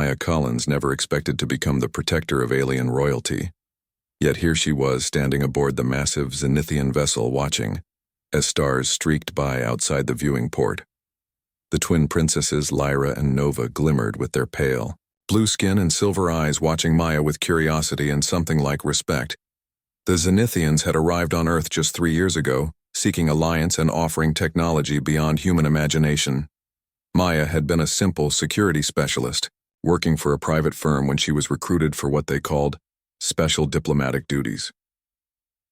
Maya Collins never expected to become the protector of alien royalty. Yet here she was standing aboard the massive Zenithian vessel watching, as stars streaked by outside the viewing port. The twin princesses Lyra and Nova glimmered with their pale blue skin and silver eyes, watching Maya with curiosity and something like respect. The Zenithians had arrived on Earth just 3 years ago, seeking alliance and offering technology beyond human imagination. Maya had been a simple security specialist, working for a private firm when she was recruited for what they called special diplomatic duties.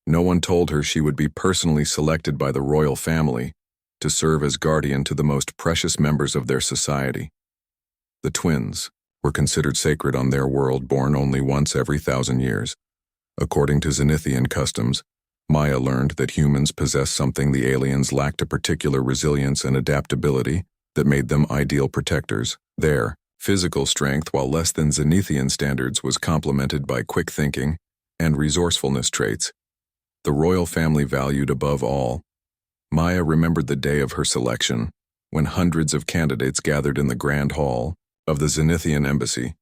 No one told her she would be personally selected by the royal family to serve as guardian to the most precious members of their society. The twins were considered sacred on their world, born only once every 1,000 years. According to Zenithian customs, Maya learned that humans possessed something the aliens lacked: a particular resilience and adaptability that made them ideal protectors. Their physical strength, while less than Zenithian standards, was complemented by quick thinking and resourcefulness traits the royal family valued above all. Maya remembered the day of her selection, when hundreds of candidates gathered in the grand hall of the Zenithian embassy.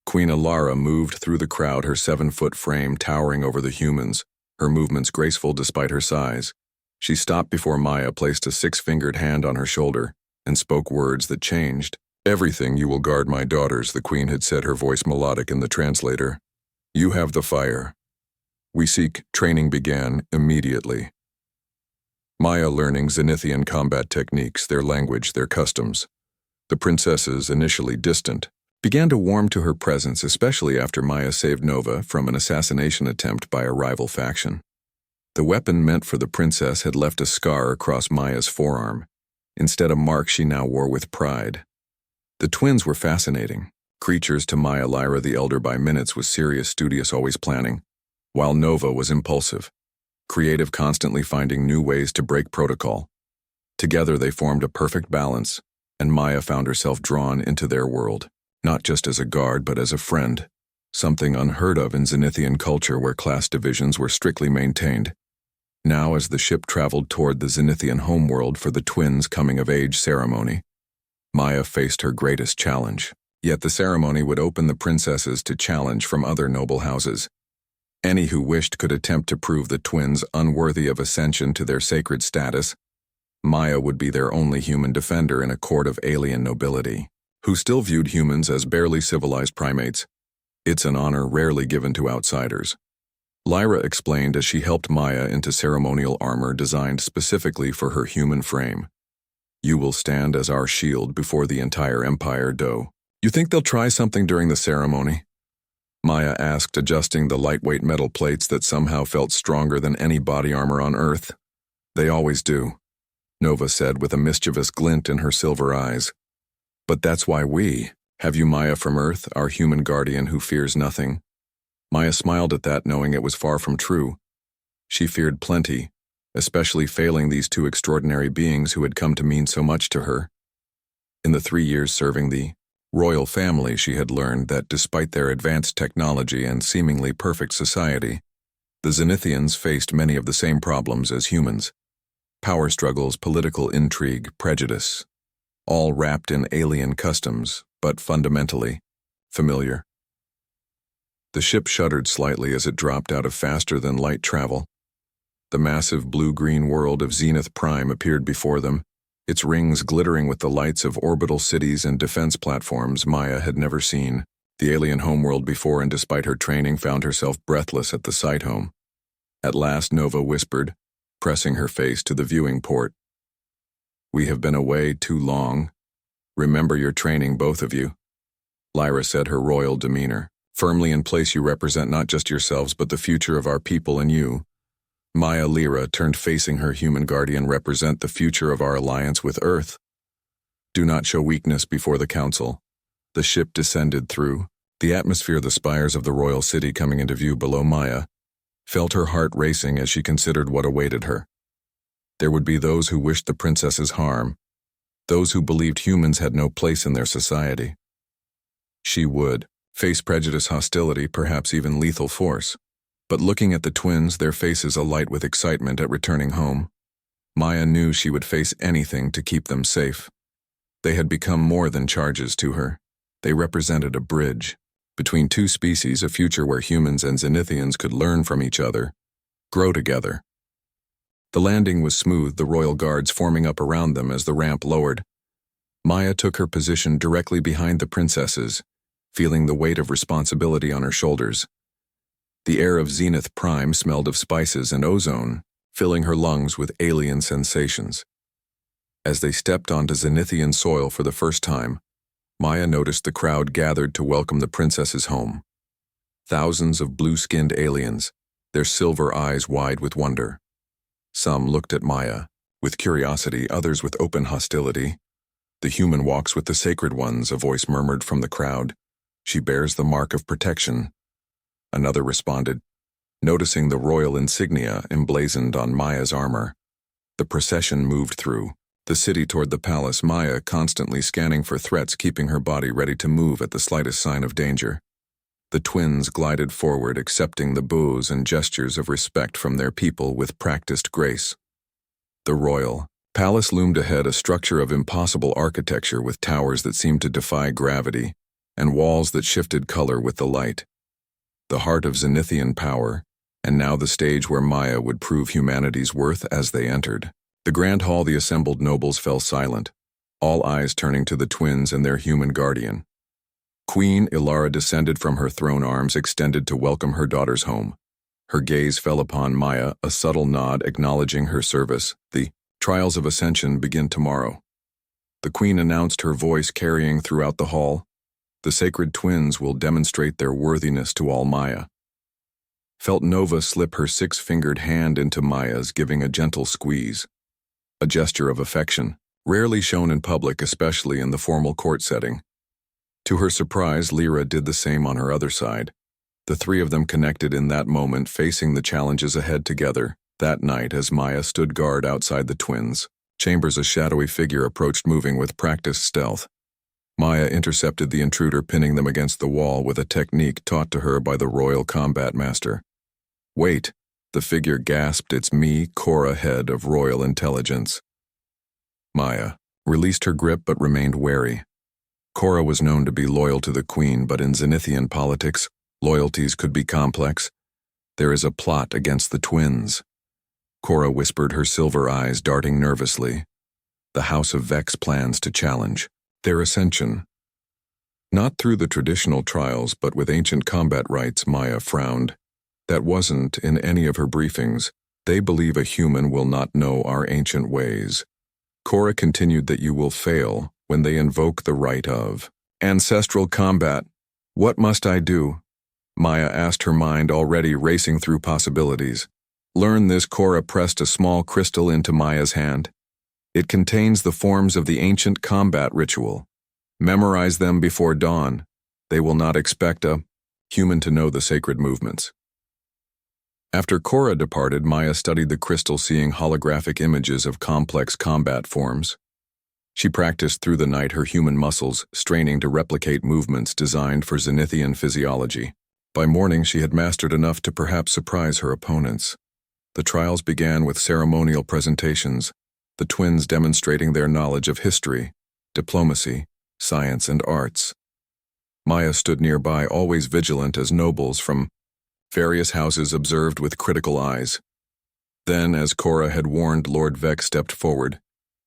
Queen Alara moved through the crowd, her 7-foot frame towering over the humans, her movements graceful despite her size. She stopped before Maya, placed a 6-fingered hand on her shoulder, and spoke words that changed everything. "You will guard my daughters," the queen had said, her voice melodic in the translator. "You have the fire. We seek." Training began immediately. Maya learning Zenithian combat techniques, their language, their customs. The princesses, initially distant, began to warm to her presence, especially after Maya saved Nova from an assassination attempt by a rival faction. The weapon meant for the princess had left a scar across Maya's forearm, instead a mark she now wore with pride. The twins were fascinating creatures to Maya. Lyra, the elder by minutes, was serious, studious, always planning, while Nova was impulsive, creative, constantly finding new ways to break protocol. Together they formed a perfect balance, and Maya found herself drawn into their world, not just as a guard but as a friend, something unheard of in Zenithian culture where class divisions were strictly maintained. Now, as the ship traveled toward the Zenithian homeworld for the twins' coming-of-age ceremony, Maya faced her greatest challenge. Yet the ceremony would open the princesses to challenge from other noble houses. Any who wished could attempt to prove the twins unworthy of ascension to their sacred status. Maya would be their only human defender in a court of alien nobility, who still viewed humans as barely civilized primates. It's an honor rarely given to outsiders. Lyra explained as she helped Maya into ceremonial armor designed specifically for her human frame. "You will stand as our shield before the entire empire, Do." "You think they'll try something during the ceremony?" Maya asked, adjusting the lightweight metal plates that somehow felt stronger than any body armor on Earth. "They always do," Nova said with a mischievous glint in her silver eyes. "But that's why we have you, Maya from Earth, our human guardian who fears nothing." Maya smiled at that, knowing it was far from true. She feared plenty, especially failing these two extraordinary beings who had come to mean so much to her. In the 3 years serving the royal family, she had learned that despite their advanced technology and seemingly perfect society, the Zenithians faced many of the same problems as humans. Power struggles, political intrigue, prejudice, all wrapped in alien customs, but fundamentally familiar. The ship shuddered slightly as it dropped out of faster-than-light travel. The massive blue-green world of Zenith Prime appeared before them, its rings glittering with the lights of orbital cities and defense platforms Maya had never seen the alien homeworld before, and despite her training found herself breathless at the sight home. At last Nova whispered, pressing her face to the viewing port. "We have been away too long. Remember your training, both of you." Lyra said, her royal demeanor firmly in place. "You represent not just yourselves but the future of our people, and you." Maya Lyra turned, facing her human guardian, "represent the future of our alliance with Earth. Do not show weakness before the council." The ship descended through the atmosphere, the spires of the royal city coming into view below. Maya felt her heart racing as she considered what awaited her. There would be those who wished the princesses harm, those who believed humans had no place in their society. She would face prejudice, hostility, perhaps even lethal force. But looking at the twins, their faces alight with excitement at returning home, Maya knew she would face anything to keep them safe. They had become more than charges to her. They represented a bridge between two species, a future where humans and Zenithians could learn from each other, grow together. The landing was smooth, the royal guards forming up around them as the ramp lowered. Maya took her position directly behind the princesses, feeling the weight of responsibility on her shoulders. The air of Zenith Prime smelled of spices and ozone, filling her lungs with alien sensations. As they stepped onto Zenithian soil for the first time, Maya noticed the crowd gathered to welcome the princesses home. Thousands of blue-skinned aliens, their silver eyes wide with wonder. Some looked at Maya with curiosity, others with open hostility. "The human walks with the sacred ones," a voice murmured from the crowd. "She bears the mark of protection." Another responded, noticing the royal insignia emblazoned on Maya's armor. The procession moved through the city toward the palace, Maya constantly scanning for threats, keeping her body ready to move at the slightest sign of danger. The twins glided forward, accepting the bows and gestures of respect from their people with practiced grace. The royal palace loomed ahead, a structure of impossible architecture with towers that seemed to defy gravity and walls that shifted color with the light. The heart of Zenithian power, and now the stage where Maya would prove humanity's worth as they entered. The grand hall, the assembled nobles fell silent, all eyes turning to the twins and their human guardian. Queen Ilara descended from her throne, arms extended to welcome her daughters home. Her gaze fell upon Maya, a subtle nod acknowledging her service. "The trials of ascension begin tomorrow." The queen announced, her voice carrying throughout the hall. "The sacred twins will demonstrate their worthiness to all." Maya felt Nova slip her six-fingered hand into Maya's, giving a gentle squeeze. A gesture of affection, rarely shown in public, especially in the formal court setting. To her surprise, Lyra did the same on her other side. The three of them connected in that moment, facing the challenges ahead together. That night, as Maya stood guard outside the twins' chambers, a shadowy figure approached, moving with practiced stealth. Maya intercepted the intruder, pinning them against the wall with a technique taught to her by the royal combat master. "Wait," the figure gasped. "It's me, Cora, head of royal intelligence." Maya released her grip but remained wary. Cora was known to be loyal to the queen, but in Zenithian politics, loyalties could be complex. "There is a plot against the twins," Cora whispered, her silver eyes darting nervously. "The House of Vex plans to challenge their ascension. Not through the traditional trials, but with ancient combat rites." Maya frowned. That wasn't in any of her briefings. "They believe a human will not know our ancient ways." Cora continued, "That you will fail when they invoke the right of ancestral combat." "What must I do?" Maya asked, her mind already racing through possibilities. "Learn this." Cora pressed a small crystal into Maya's hand. "It contains the forms of the ancient combat ritual. Memorize them before dawn. They will not expect a human to know the sacred movements." After Cora departed, Maya studied the crystal, seeing holographic images of complex combat forms. She practiced through the night, her human muscles straining to replicate movements designed for Zenithian physiology. By morning, she had mastered enough to perhaps surprise her opponents. The trials began with ceremonial presentations, the twins demonstrating their knowledge of history, diplomacy, science, and arts. Maya stood nearby, always vigilant, as nobles from various houses observed with critical eyes. Then, as Cora had warned, Lord Vex stepped forward,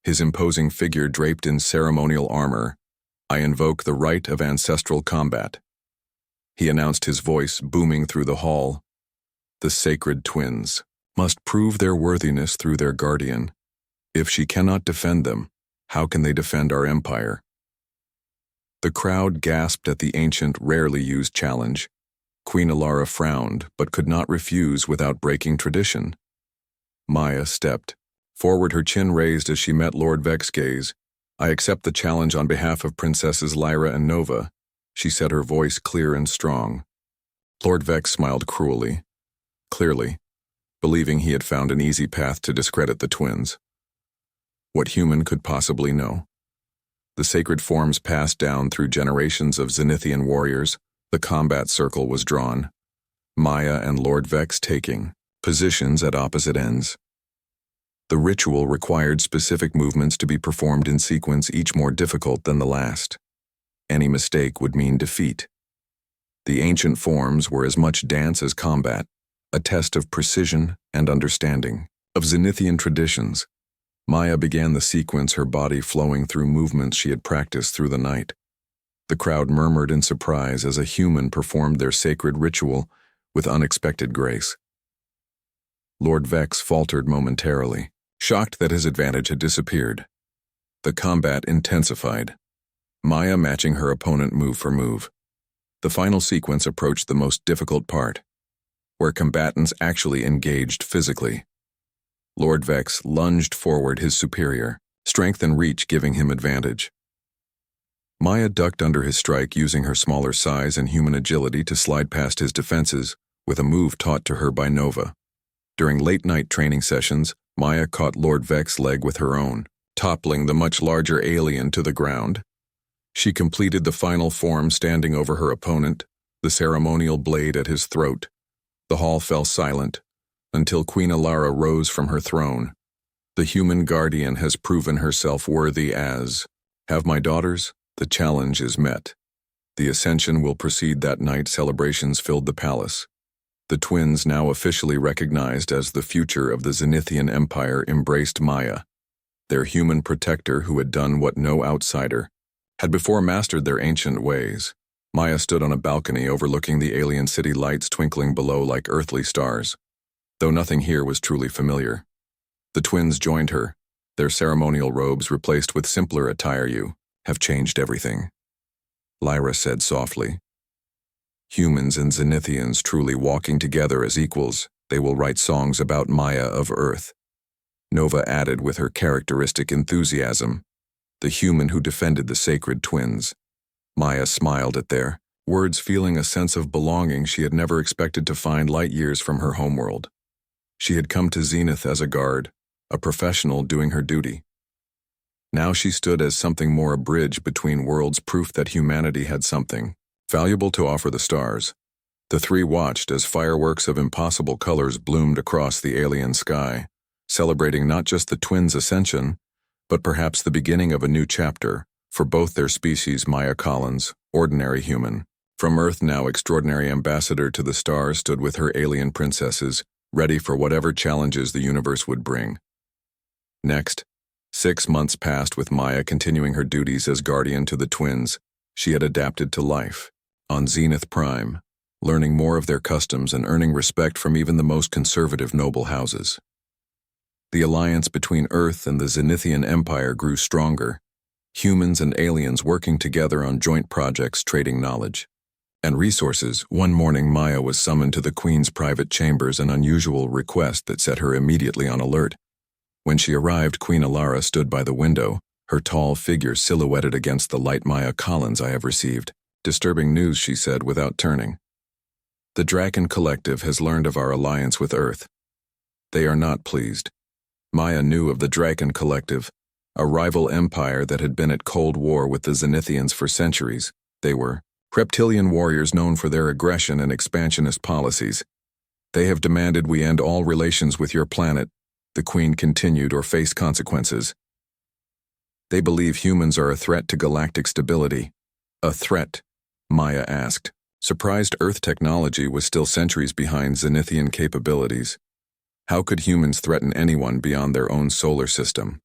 his imposing figure draped in ceremonial armor. "I invoke the right of ancestral combat," he announced, his voice booming through the hall. "The sacred twins must prove their worthiness through their guardian. If she cannot defend them, how can they defend our empire?" The crowd gasped at the ancient, rarely used challenge. Queen Ilara frowned, but could not refuse without breaking tradition. Maya stepped forward, her chin raised as she met Lord Vex's gaze. "I accept the challenge on behalf of Princesses Lyra and Nova," she said, her voice clear and strong. Lord Vex smiled cruelly, clearly, believing he had found an easy path to discredit the twins. What human could possibly know? The sacred forms passed down through generations of Zenithian warriors. The combat circle was drawn, Maya and Lord Vex taking positions at opposite ends. The ritual required specific movements to be performed in sequence, each more difficult than the last. Any mistake would mean defeat. The ancient forms were as much dance as combat, a test of precision and understanding. Of Zenithian traditions, Maya began the sequence, her body flowing through movements she had practiced through the night. The crowd murmured in surprise as a human performed their sacred ritual with unexpected grace. Lord Vex faltered momentarily, shocked that his advantage had disappeared. The combat intensified, Maya matching her opponent move for move. The final sequence approached the most difficult part, where combatants actually engaged physically. Lord Vex lunged forward, his superior, strength and reach giving him advantage. Maya ducked under his strike, using her smaller size and human agility to slide past his defenses with a move taught to her by Nova. During late-night training sessions, Maya caught Lord Vex's leg with her own, toppling the much larger alien to the ground. She completed the final form standing over her opponent, the ceremonial blade at his throat. The hall fell silent until Queen Alara rose from her throne. The human guardian has proven herself worthy as, have my daughters, the challenge is met. The ascension will proceed that night. Celebrations filled the palace. The twins, now officially recognized as the future of the Zenithian Empire, embraced Maya, their human protector who had done what no outsider had before mastered their ancient ways. Maya stood on a balcony overlooking the alien city, lights twinkling below like earthly stars. Though nothing here was truly familiar. The twins joined her, their ceremonial robes replaced with simpler attire. You have changed everything, Lyra said softly. Humans and Zenithians truly walking together as equals, they will write songs about Maya of Earth. Nova added with her characteristic enthusiasm, the human who defended the sacred twins. Maya smiled at their words, feeling a sense of belonging she had never expected to find light years from her homeworld. She had come to Zenith as a guard, a professional doing her duty. Now she stood as something more, a bridge between worlds, proof that humanity had something valuable to offer the stars. The three watched as fireworks of impossible colors bloomed across the alien sky, celebrating not just the twins' ascension, but perhaps the beginning of a new chapter for both their species. Maya Collins, ordinary human, from Earth now extraordinary ambassador to the stars, stood with her alien princesses, ready for whatever challenges the universe would bring. Next, 6 months passed with Maya continuing her duties as guardian to the twins. She had adapted to life on Zenith Prime, learning more of their customs and earning respect from even the most conservative noble houses. The alliance between Earth and the Zenithian Empire grew stronger, humans and aliens working together on joint projects, trading knowledge and resources. One morning, Maya was summoned to the Queen's private chambers, an unusual request that set her immediately on alert. When she arrived, Queen Alara stood by the window, her tall figure silhouetted against the light. Maya Collins, I have received disturbing news, she said without turning. The Draken Collective has learned of our alliance with Earth. They are not pleased. Maya knew of the Draken Collective, a rival empire that had been at cold war with the Zenithians for centuries. They were reptilian warriors known for their aggression and expansionist policies. They have demanded we end all relations with your planet, the Queen continued, or face consequences. They believe humans are a threat to galactic stability. A threat? Maya asked. Surprised Earth technology was still centuries behind Zenithian capabilities. How could humans threaten anyone beyond their own solar system?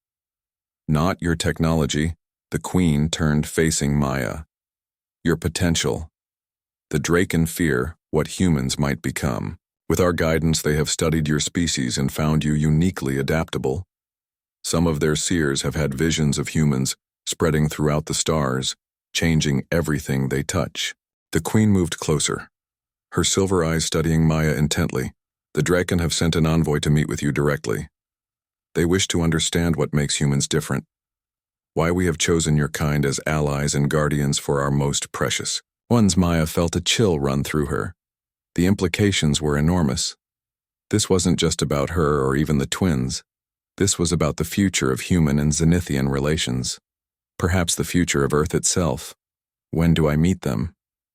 Not your technology, the Queen turned, facing Maya. Your potential. The Draken fear what humans might become. With our guidance, they have studied your species and found you uniquely adaptable. Some of their seers have had visions of humans spreading throughout the stars, changing everything they touch. The Queen moved closer, her silver eyes studying Maya intently. The Draken have sent an envoy to meet with you directly. They wish to understand what makes humans different, why we have chosen your kind as allies and guardians for our most precious ones. Maya felt a chill run through her. The implications were enormous. This wasn't just about her or even the twins. This was about the future of human and Zenithian relations. Perhaps the future of Earth itself. When do I meet them?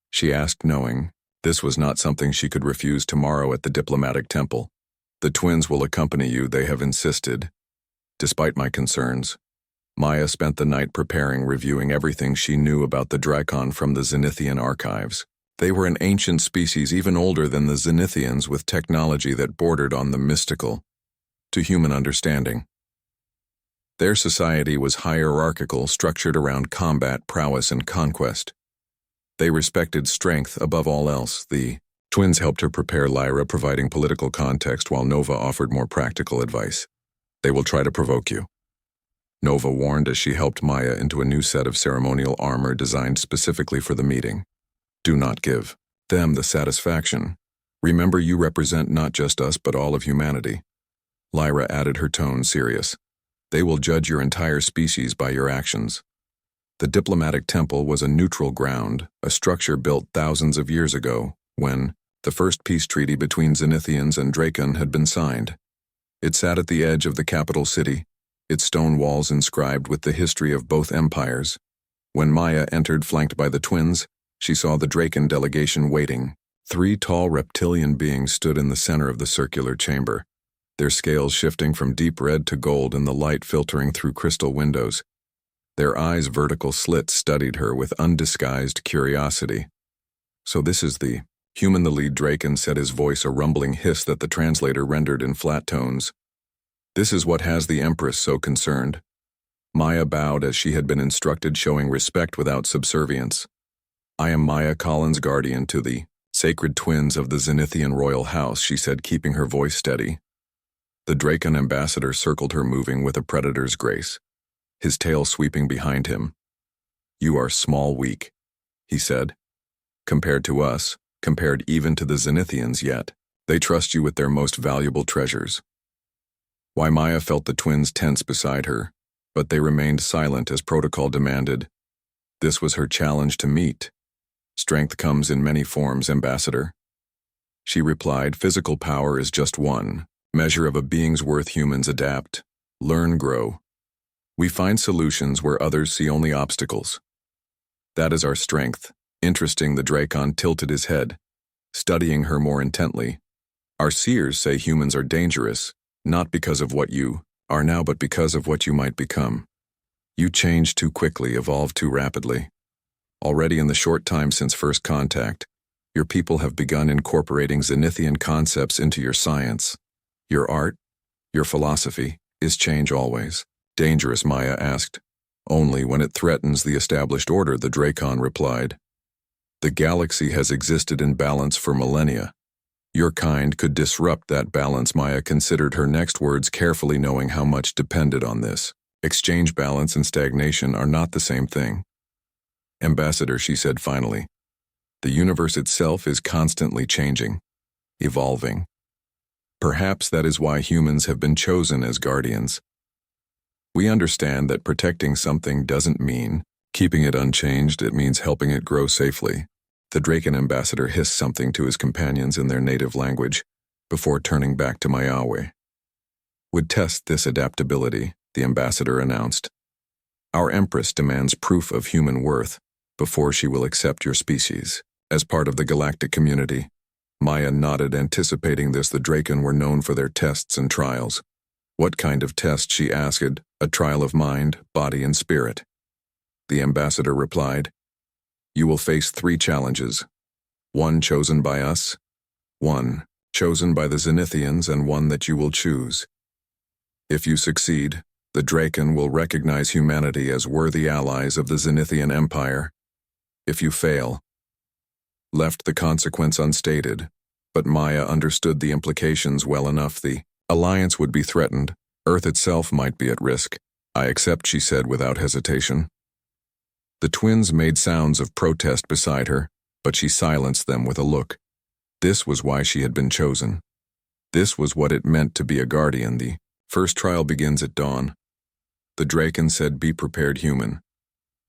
She asked, knowing this was not something she could refuse. Tomorrow at the diplomatic temple. The twins will accompany you, they have insisted. Despite my concerns, Maya spent the night preparing, reviewing everything she knew about the Drakon from the Zenithian archives. They were an ancient species even older than the Zenithians, with technology that bordered on the mystical to human understanding. Their society was hierarchical, structured around combat, prowess, and conquest. They respected strength above all else. The twins helped her prepare Lyra, providing political context, while Nova offered more practical advice. They will try to provoke you, Nova warned as she helped Maya into a new set of ceremonial armor designed specifically for the meeting. Do not give them the satisfaction. Remember, you represent not just us but all of humanity. Lyra added, her tone serious. They will judge your entire species by your actions. The diplomatic temple was a neutral ground, a structure built thousands of years ago, when the first peace treaty between Zenithians and Drakon had been signed. It sat at the edge of the capital city, its stone walls inscribed with the history of both empires. When Maya entered, flanked by the twins, she saw the Drakon delegation waiting. 3 tall reptilian beings stood in the center of the circular chamber, their scales shifting from deep red to gold in the light filtering through crystal windows. Their eyes' vertical slits studied her with undisguised curiosity. So this is the human, the lead Drakon said, his voice a rumbling hiss that the translator rendered in flat tones. This is what has the Empress so concerned. Maya bowed as she had been instructed, showing respect without subservience. I am Maya Collins, guardian to the sacred twins of the Zenithian royal house, she said, keeping her voice steady. The Drakon ambassador circled her, moving with a predator's grace, his tail sweeping behind him. You are small, weak, he said. Compared to us, compared even to the Zenithians, yet they trust you with their most valuable treasures. Why, Maya felt the twins tense beside her, but they remained silent as protocol demanded. This was her challenge to meet. Strength comes in many forms, Ambassador. She replied, physical power is just one measure of a being's worth. Humans adapt, learn, grow. We find solutions where others see only obstacles. That is our strength. Interesting, the Drakon tilted his head, studying her more intently. Our seers say humans are dangerous, not because of what you are now, but because of what you might become. You change too quickly, evolve too rapidly. Already in the short time since first contact, your people have begun incorporating Zenithian concepts into your science. Your art, your philosophy, is change always dangerous? Maya asked. Only when it threatens the established order, the Drakon replied. The galaxy has existed in balance for millennia. Your kind could disrupt that balance. Maya considered her next words carefully, knowing how much depended on this. Exchange, balance, and stagnation are not the same thing. Ambassador, she said finally, the universe itself is constantly changing, evolving. Perhaps that is why humans have been chosen as guardians. We understand that protecting something doesn't mean keeping it unchanged, it means helping it grow safely. The Drakon ambassador hissed something to his companions in their native language before turning back to Mayawe. Would test this adaptability, the ambassador announced. Our Empress demands proof of human worth before she will accept your species as part of the galactic community. Maya nodded, anticipating this. The Drakon were known for their tests and trials. What kind of test, she asked. A trial of mind, body, and spirit. The ambassador replied. You will face 3 challenges. 1 chosen by us, 1 chosen by the Zenithians, and 1 that you will choose. If you succeed, the Drakon will recognize humanity as worthy allies of the Zenithian Empire. If you fail, left the consequence unstated, but Maya understood the implications well enough. The alliance would be threatened. Earth itself might be at risk. I accept, she said without hesitation. The twins made sounds of protest beside her, but she silenced them with a look. This was why she had been chosen. This was what it meant to be a guardian. The first trial begins at dawn. The Drakon said, be prepared, human.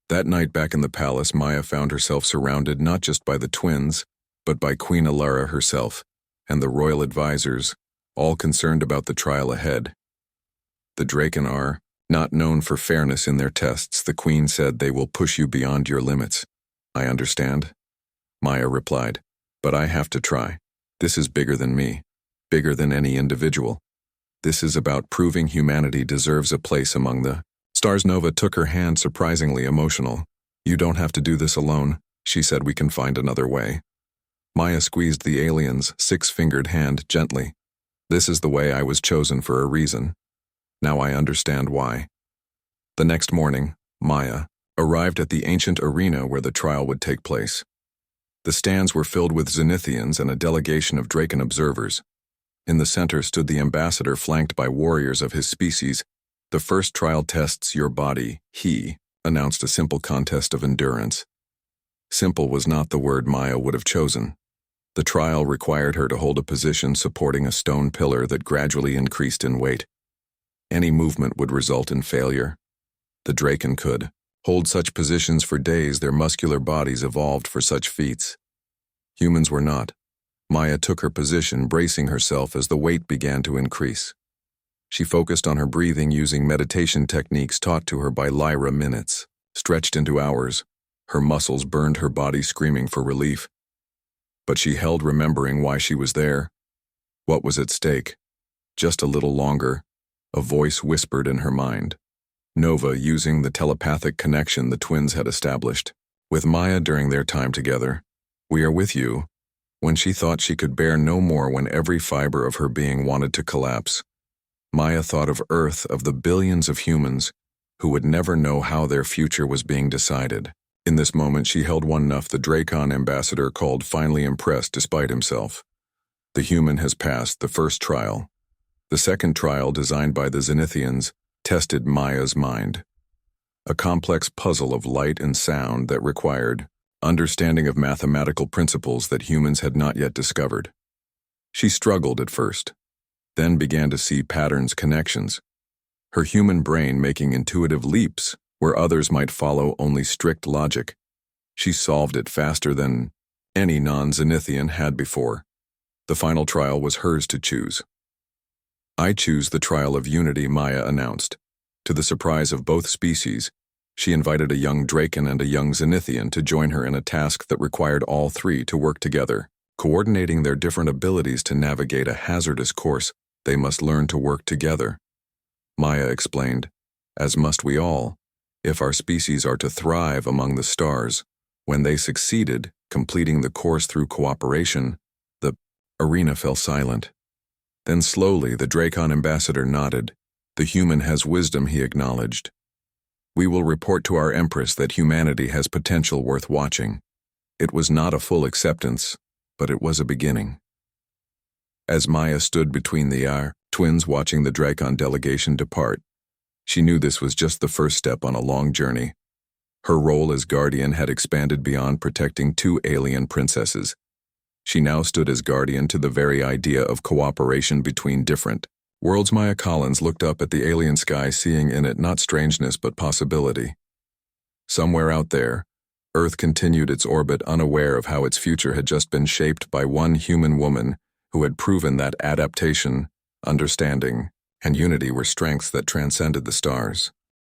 That night back in the palace, Maya found herself surrounded not just by the twins, but by Queen Alara herself, and the royal advisors, all concerned about the trial ahead. The Drakon are not known for fairness in their tests. The Queen said they will push you beyond your limits. I understand, Maya replied, but I have to try. This is bigger than me, bigger than any individual. This is about proving humanity deserves a place among the Stars Nova took her hand, surprisingly emotional. "You don't have to do this alone," she said. "We can find another way." Maya squeezed the alien's six-fingered hand gently. "This is the way I was chosen for a reason. Now I understand why." The next morning, Maya arrived at the ancient arena where the trial would take place. The stands were filled with Zenithians and a delegation of Draken observers. In the center stood the ambassador, flanked by warriors of his species. "The first trial tests your body," he announced, "a simple contest of endurance." Simple was not the word Maya would have chosen. The trial required her to hold a position supporting a stone pillar that gradually increased in weight. Any movement would result in failure. The Draken could hold such positions for days. Their muscular bodies evolved for such feats. Humans were not. Maya took her position, bracing herself as the weight began to increase. She focused on her breathing using meditation techniques taught to her by Lyra. Minutes stretched into hours. Her muscles burned, her body screaming for relief. But she held, remembering why she was there. What was at stake? Just a little longer, a voice whispered in her mind. Nova, using the telepathic connection the twins had established with Maya during their time together. "We are with you." When she thought she could bear no more, when every fiber of her being wanted to collapse, Maya thought of Earth, of the billions of humans who would never know how their future was being decided. In this moment she held one enough. The Drakon ambassador called, finally impressed despite himself. "The human has passed the first trial." The second trial, designed by the Zenithians, tested Maya's mind. A complex puzzle of light and sound that required understanding of mathematical principles that humans had not yet discovered. She struggled at first, then began to see patterns, connections. Her human brain making intuitive leaps where others might follow only strict logic. She solved it faster than any non-Zenithian had before. The final trial was hers to choose. "I choose the trial of unity," Maya announced. To the surprise of both species, she invited a young Draken and a young Zenithian to join her in a task that required all three to work together. Coordinating their different abilities to navigate a hazardous course, they must learn to work together. Maya explained, "As must we all, if our species are to thrive among the stars." When they succeeded, completing the course through cooperation, the arena fell silent. Then slowly the Drakon ambassador nodded. "The human has wisdom," he acknowledged. "We will report to our Empress that humanity has potential worth watching." It was not a full acceptance, but it was a beginning. As Maya stood between the twins watching the Drakon delegation depart, she knew this was just the first step on a long journey. Her role as guardian had expanded beyond protecting two alien princesses. She now stood as guardian to the very idea of cooperation between different worlds. Maya Collins looked up at the alien sky, seeing in it not strangeness but possibility. Somewhere out there, Earth continued its orbit, unaware of how its future had just been shaped by one human woman who had proven that adaptation, understanding, and unity were strengths that transcended the stars.